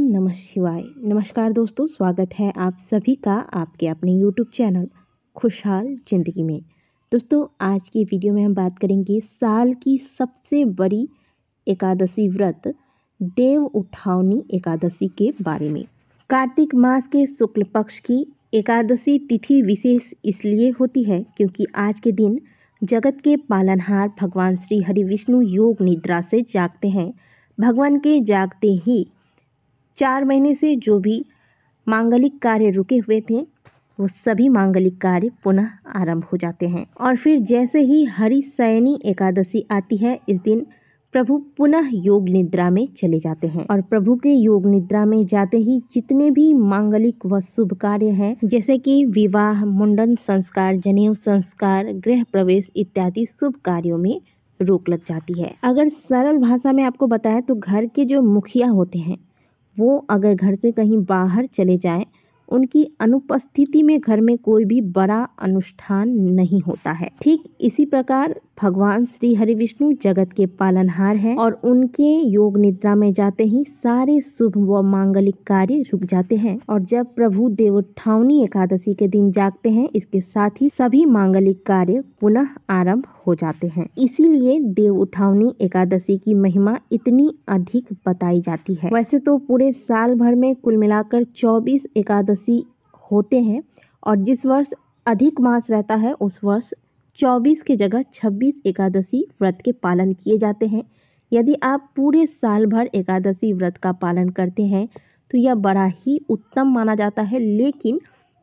नमः शिवाय। नमस्कार दोस्तों, स्वागत है आप सभी का आपके अपने YouTube चैनल खुशहाल ज़िंदगी में। दोस्तों, आज की वीडियो में हम बात करेंगे साल की सबसे बड़ी एकादशी व्रत देव उठावनी एकादशी के बारे में। कार्तिक मास के शुक्ल पक्ष की एकादशी तिथि विशेष इसलिए होती है क्योंकि आज के दिन जगत के पालनहार भगवान श्री हरि विष्णु योग निद्रा से जागते हैं। भगवान के जागते ही 4 महीने से जो भी मांगलिक कार्य रुके हुए थे वो सभी मांगलिक कार्य पुनः आरंभ हो जाते हैं। और फिर जैसे ही हरिशयनी एकादशी आती है, इस दिन प्रभु पुनः योग निद्रा में चले जाते हैं। और प्रभु के योग निद्रा में जाते ही जितने भी मांगलिक व शुभ कार्य हैं, जैसे कि विवाह, मुंडन संस्कार, जनेऊ संस्कार, गृह प्रवेश इत्यादि शुभ कार्यों में रोक लग जाती है। अगर सरल भाषा में आपको बताएं तो घर के जो मुखिया होते हैं वो अगर घर से कहीं बाहर चले जाएं, उनकी अनुपस्थिति में घर में कोई भी बड़ा अनुष्ठान नहीं होता है। ठीक इसी प्रकार भगवान श्री हरि विष्णु जगत के पालनहार हैं और उनके योग निद्रा में जाते ही सारे शुभ व मांगलिक कार्य रुक जाते हैं। और जब प्रभु देवोत्थानी एकादशी के दिन जागते हैं, इसके साथ ही सभी मांगलिक कार्य पुनः आरंभ हो जाते हैं। इसीलिए देव उठावनी एकादशी की महिमा इतनी अधिक बताई जाती है। वैसे तो पूरे साल भर में कुल मिलाकर 24 एकादशी होते हैं और जिस वर्ष अधिक मास रहता है उस वर्ष 24 की जगह 26 एकादशी व्रत के पालन किए जाते हैं। यदि आप पूरे साल भर एकादशी व्रत का पालन करते हैं तो यह बड़ा ही उत्तम माना जाता है। लेकिन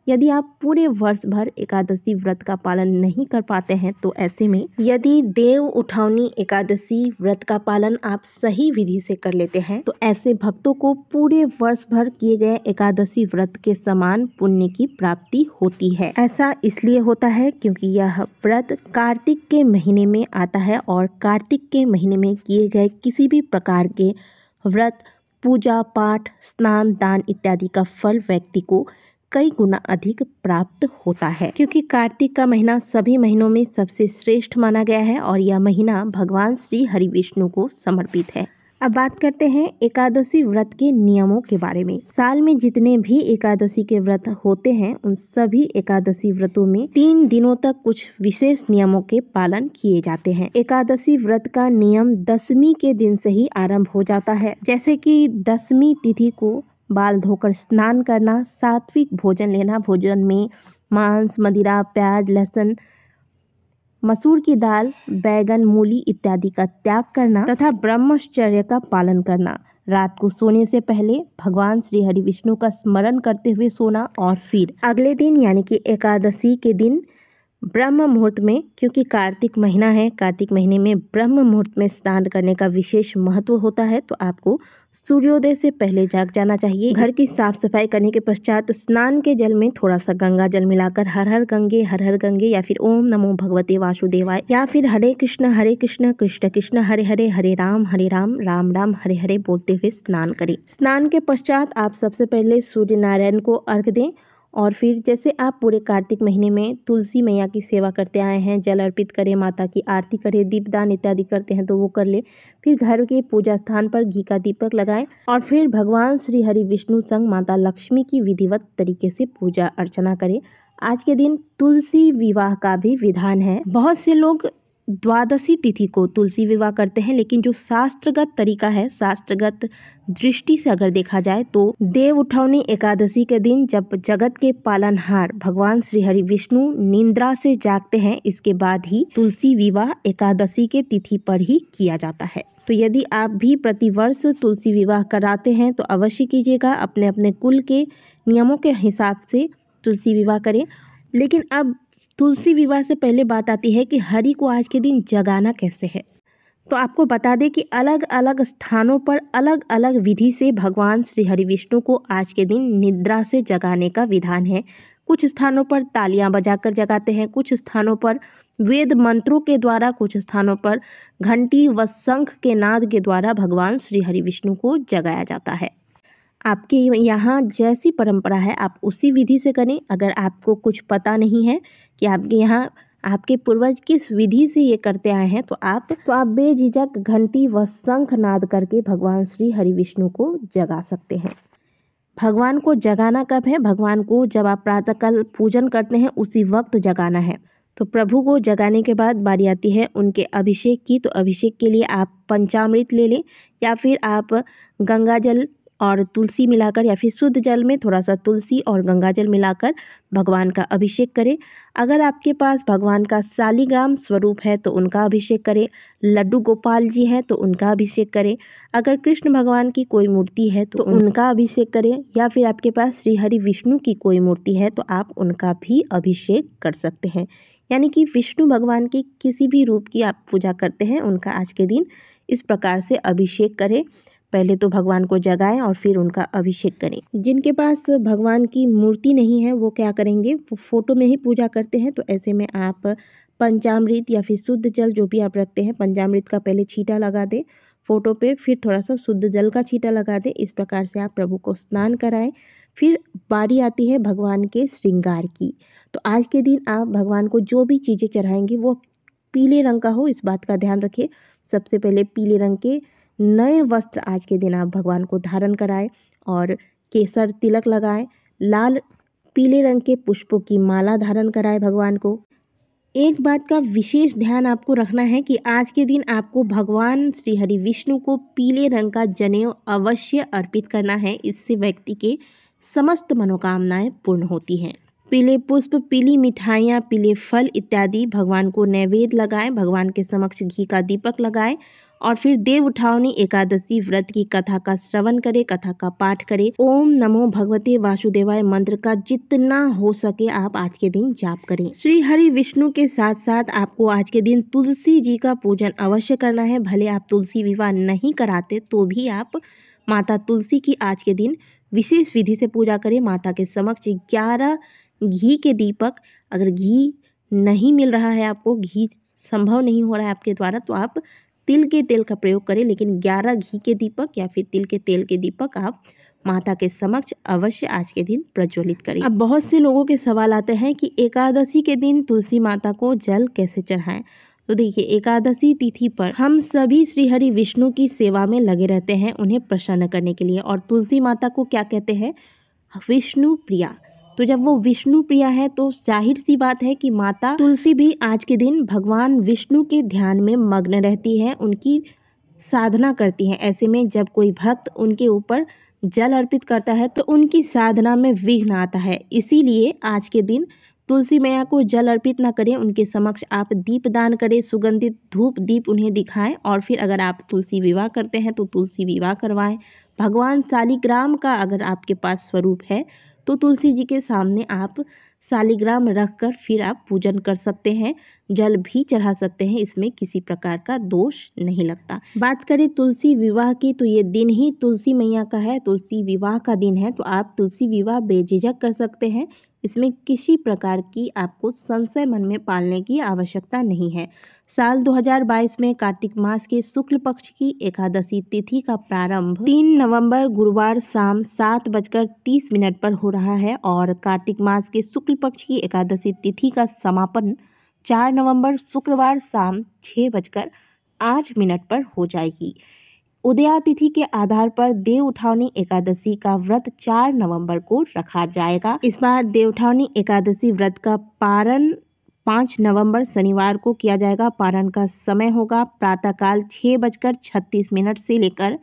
यदि आप पूरे वर्ष भर एकादशी व्रत का पालन नहीं कर पाते हैं तो ऐसे में यदि देव उठावनी एकादशी व्रत का पालन आप सही विधि से कर लेते हैं तो ऐसे भक्तों को पूरे वर्ष भर किए गए एकादशी व्रत के समान पुण्य की प्राप्ति होती है। ऐसा इसलिए होता है क्योंकि यह व्रत कार्तिक के महीने में आता है और कार्तिक के महीने में किए गए किसी भी प्रकार के व्रत, पूजा पाठ, स्नान, दान इत्यादि का फल व्यक्ति को कई गुना अधिक प्राप्त होता है। क्योंकि कार्तिक का महीना सभी महीनों में सबसे श्रेष्ठ माना गया है और यह महीना भगवान श्री हरि विष्णु को समर्पित है। अब बात करते हैं एकादशी व्रत के नियमों के बारे में। साल में जितने भी एकादशी के व्रत होते हैं उन सभी एकादशी व्रतों में 3 दिनों तक कुछ विशेष नियमों के पालन किए जाते हैं। एकादशी व्रत का नियम दशमी के दिन से ही आरंभ हो जाता है। जैसे कि दशमी तिथि को बाल धोकर स्नान करना, सात्विक भोजन लेना, भोजन में मांस, मदिरा, प्याज, लहसुन, मसूर की दाल, बैगन, मूली इत्यादि का त्याग करना तथा ब्रह्मचर्य का पालन करना, रात को सोने से पहले भगवान श्री हरि विष्णु का स्मरण करते हुए सोना और फिर अगले दिन यानी कि एकादशी के दिन ब्रह्म मुहूर्त में, क्योंकि कार्तिक महीना है, कार्तिक महीने में ब्रह्म मुहूर्त में स्नान करने का विशेष महत्व होता है, तो आपको सूर्योदय से पहले जाग जाना चाहिए। घर की साफ सफाई करने के पश्चात स्नान के जल में थोड़ा सा गंगा जल मिलाकर हर हर गंगे या फिर ओम नमो भगवते वासुदेवाय या फिर हरे कृष्ण कृष्ण कृष्ण हरे हरे, हरे राम राम राम हरे हरे बोलते हुए स्नान करें। स्नान के पश्चात आप सबसे पहले सूर्य नारायण को अर्घ दें और फिर जैसे आप पूरे कार्तिक महीने में तुलसी मैया की सेवा करते आए हैं, जल अर्पित करें, माता की आरती करें, दीपदान इत्यादि करते हैं तो वो कर ले। फिर घर के पूजा स्थान पर घी का दीपक लगाएं और फिर भगवान श्री हरि विष्णु संग माता लक्ष्मी की विधिवत तरीके से पूजा अर्चना करें। आज के दिन तुलसी विवाह का भी विधान है। बहुत से लोग द्वादशी तिथि को तुलसी विवाह करते हैं, लेकिन जो शास्त्रगत तरीका है, शास्त्रगत दृष्टि से अगर देखा जाए तो देव उठावनी एकादशी के दिन जब जगत के पालनहार भगवान श्री हरि विष्णु निद्रा से जागते हैं, इसके बाद ही तुलसी विवाह एकादशी के तिथि पर ही किया जाता है। तो यदि आप भी प्रतिवर्ष तुलसी विवाह कराते हैं तो अवश्य कीजिएगा, अपने अपने कुल के नियमों के हिसाब से तुलसी विवाह करें। लेकिन अब तुलसी विवाह से पहले बात आती है कि हरि को आज के दिन जगाना कैसे है। तो आपको बता दें कि अलग अलग स्थानों पर अलग अलग विधि से भगवान श्री हरि विष्णु को आज के दिन निद्रा से जगाने का विधान है। कुछ स्थानों पर तालियां बजाकर जगाते हैं, कुछ स्थानों पर वेद मंत्रों के द्वारा, कुछ स्थानों पर घंटी व शंख के नाद के द्वारा भगवान श्री हरि विष्णु को जगाया जाता है। आपके यहाँ जैसी परंपरा है आप उसी विधि से करें। अगर आपको कुछ पता नहीं है कि आपके यहाँ आपके पूर्वज किस विधि से ये करते आए हैं तो आप बेझिझक घंटी व शंख नाद करके भगवान श्री हरि विष्णु को जगा सकते हैं। भगवान को जगाना कब है? भगवान को जब आप प्रातःकाल पूजन करते हैं उसी वक्त जगाना है। तो प्रभु को जगाने के बाद बारी आती है उनके अभिषेक की। तो अभिषेक के लिए आप पंचामृत ले लें या फिर आप गंगा जल और तुलसी मिलाकर या फिर शुद्ध जल में थोड़ा सा तुलसी और गंगा जल मिलाकर भगवान का अभिषेक करें। अगर आपके पास भगवान का शालिग्राम स्वरूप है तो उनका अभिषेक करें। लड्डू गोपाल जी हैं तो उनका अभिषेक करें। अगर कृष्ण भगवान की कोई मूर्ति है तो उनका अभिषेक करें, या फिर आपके पास श्री हरि विष्णु की कोई मूर्ति है तो आप उनका भी अभिषेक कर सकते हैं। यानी कि विष्णु भगवान के किसी भी रूप की आप पूजा करते हैं उनका आज के दिन इस प्रकार से अभिषेक करें। पहले तो भगवान को जगाएं और फिर उनका अभिषेक करें। जिनके पास भगवान की मूर्ति नहीं है वो क्या करेंगे, वो फोटो में ही पूजा करते हैं। तो ऐसे में आप पंचामृत या फिर शुद्ध जल जो भी आप रखते हैं, पंचामृत का पहले छींटा लगा दें फोटो पे, फिर थोड़ा सा शुद्ध जल का छींटा लगा दें। इस प्रकार से आप प्रभु को स्नान कराएं। फिर बारी आती है भगवान के श्रृंगार की। तो आज के दिन आप भगवान को जो भी चीज़ें चढ़ाएंगे वो पीले रंग का हो, इस बात का ध्यान रखिए। सबसे पहले पीले रंग के नए वस्त्र आज के दिन आप भगवान को धारण कराएं और केसर तिलक लगाएं। लाल पीले रंग के पुष्पों की माला धारण कराएं भगवान को। एक बात का विशेष ध्यान आपको रखना है कि आज के दिन आपको भगवान श्री हरि विष्णु को पीले रंग का जनेऊ अवश्य अर्पित करना है। इससे व्यक्ति के समस्त मनोकामनाएं पूर्ण होती हैं। पीले पुष्प, पीली मिठाइयाँ, पीले फल इत्यादि भगवान को नैवेद्य लगाएं। भगवान के समक्ष घी का दीपक लगाएं और फिर देव उठावनी एकादशी व्रत की कथा का श्रवण करें, कथा का पाठ करें। ओम नमो भगवते वासुदेवाय मंत्र का जितना हो सके आप आज के दिन जाप करें। श्री हरि विष्णु के साथ साथ आपको आज के दिन तुलसी जी का पूजन अवश्य करना है। भले आप तुलसी विवाह नहीं कराते तो भी आप माता तुलसी की आज के दिन विशेष विधि से पूजा करें। माता के समक्ष 11 घी के दीपक, अगर घी नहीं मिल रहा है, आपको घी संभव नहीं हो रहा है आपके द्वारा, तो आप तिल के तेल का प्रयोग करें। लेकिन 11 घी के दीपक या फिर तिल के तेल के दीपक आप माता के समक्ष अवश्य आज के दिन प्रज्वलित करें। अब बहुत से लोगों के सवाल आते हैं कि एकादशी के दिन तुलसी माता को जल कैसे चढ़ाएं। तो देखिए, एकादशी तिथि पर हम सभी श्री हरि विष्णु की सेवा में लगे रहते हैं उन्हें प्रसन्न करने के लिए। और तुलसी माता को क्या कहते हैं? विष्णु प्रिया। तो जब वो विष्णु प्रिया है तो जाहिर सी बात है कि माता तुलसी भी आज के दिन भगवान विष्णु के ध्यान में मग्न रहती है, उनकी साधना करती हैं। ऐसे में जब कोई भक्त उनके ऊपर जल अर्पित करता है तो उनकी साधना में विघ्न आता है। इसीलिए आज के दिन तुलसी मैया को जल अर्पित ना करें, उनके समक्ष आप दीप दान करें, सुगंधित धूप दीप उन्हें दिखाएं। और फिर अगर आप तुलसी विवाह करते हैं तो तुलसी विवाह करवाएं। भगवान शालिग्राम का अगर आपके पास स्वरूप है तो तुलसी जी के सामने आप शालिग्राम रखकर फिर आप पूजन कर सकते हैं, जल भी चढ़ा सकते हैं। इसमें किसी प्रकार का दोष नहीं लगता। बात करें तुलसी विवाह की तो ये दिन ही तुलसी मैया का है, तुलसी विवाह का दिन है। तो आप तुलसी विवाह बेझिझक कर सकते हैं। इसमें किसी प्रकार की आपको संशय मन में पालने की आवश्यकता नहीं है। साल 2022 में कार्तिक मास के शुक्ल पक्ष की एकादशी तिथि का प्रारंभ 3 नवंबर गुरुवार शाम 7:30 पर हो रहा है और कार्तिक मास के शुक्ल पक्ष की एकादशी तिथि का समापन 4 नवंबर शुक्रवार शाम 6:08 पर हो जाएगी। उदया तिथि के आधार पर देव उठावनी एकादशी का व्रत 4 नवंबर को रखा जाएगा। इस बार देव उठावनी एकादशी व्रत का पारण 5 नवंबर शनिवार को किया जाएगा। पारण का समय होगा प्रातःकाल 6:36 से लेकर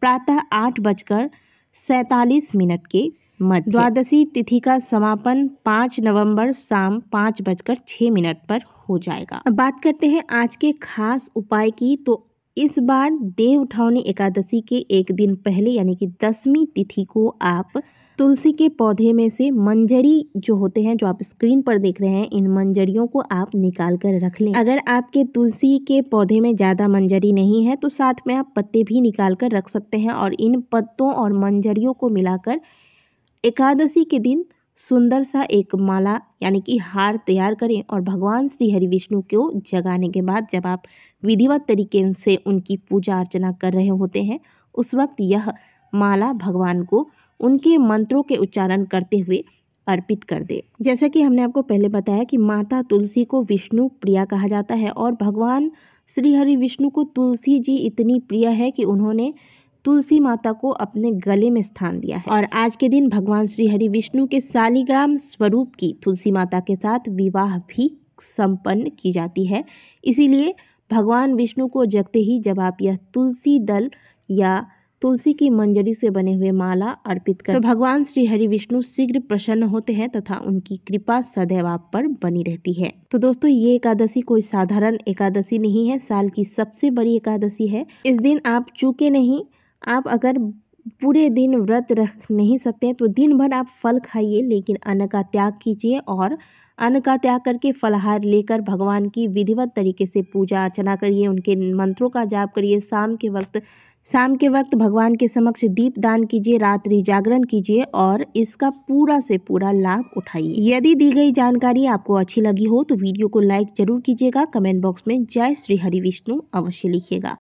प्रातः 8:47 के मध्य। द्वादशी तिथि का समापन 5 नवंबर शाम 5:06 पर हो जाएगा। अब बात करते हैं आज के खास उपाय की। तो इस बार देव उठावनी एकादशी के एक दिन पहले यानी कि 10वीं तिथि को आप तुलसी के पौधे में से मंजरी जो होते हैं, जो आप स्क्रीन पर देख रहे हैं, इन मंजरियों को आप निकाल कर रख लें। अगर आपके तुलसी के पौधे में ज़्यादा मंजरी नहीं है तो साथ में आप पत्ते भी निकाल कर रख सकते हैं और इन पत्तों और मंजरियों को मिलाकर एकादशी के दिन सुंदर सा एक माला यानी कि हार तैयार करें और भगवान श्री हरि विष्णु को जगाने के बाद जब आप विधिवत तरीके से उनकी पूजा अर्चना कर रहे होते हैं उस वक्त यह माला भगवान को उनके मंत्रों के उच्चारण करते हुए अर्पित कर दे। जैसा कि हमने आपको पहले बताया कि माता तुलसी को विष्णु प्रिया कहा जाता है और भगवान श्री हरि विष्णु को तुलसी जी इतनी प्रिय है कि उन्होंने तुलसी माता को अपने गले में स्थान दिया है। और आज के दिन भगवान श्री हरि विष्णु के शालिग्राम स्वरूप की तुलसी माता के साथ विवाह भी संपन्न की जाती है। इसीलिए भगवान विष्णु को जगते ही जब आप यह तुलसी दल या तुलसी की मंजरी से बने हुए माला अर्पित कर तो भगवान श्री हरि विष्णु शीघ्र प्रसन्न होते हैं तथा उनकी कृपा सदैव आप पर बनी रहती है। तो दोस्तों, ये एकादशी कोई साधारण एकादशी नहीं है, साल की सबसे बड़ी एकादशी है। इस दिन आप चूके नहीं। आप अगर पूरे दिन व्रत रख नहीं सकते हैं तो दिन भर आप फल खाइए, लेकिन अन्न का त्याग कीजिए और अन्न का त्याग करके फलाहार लेकर भगवान की विधिवत तरीके से पूजा अर्चना करिए, उनके मंत्रों का जाप करिए। शाम के वक्त भगवान के समक्ष दीप दान कीजिए, रात्रि जागरण कीजिए और इसका पूरा से पूरा लाभ उठाइए। यदि दी गई जानकारी आपको अच्छी लगी हो तो वीडियो को लाइक जरूर कीजिएगा। कमेंट बॉक्स में जय श्री हरि विष्णु अवश्य लिखिएगा।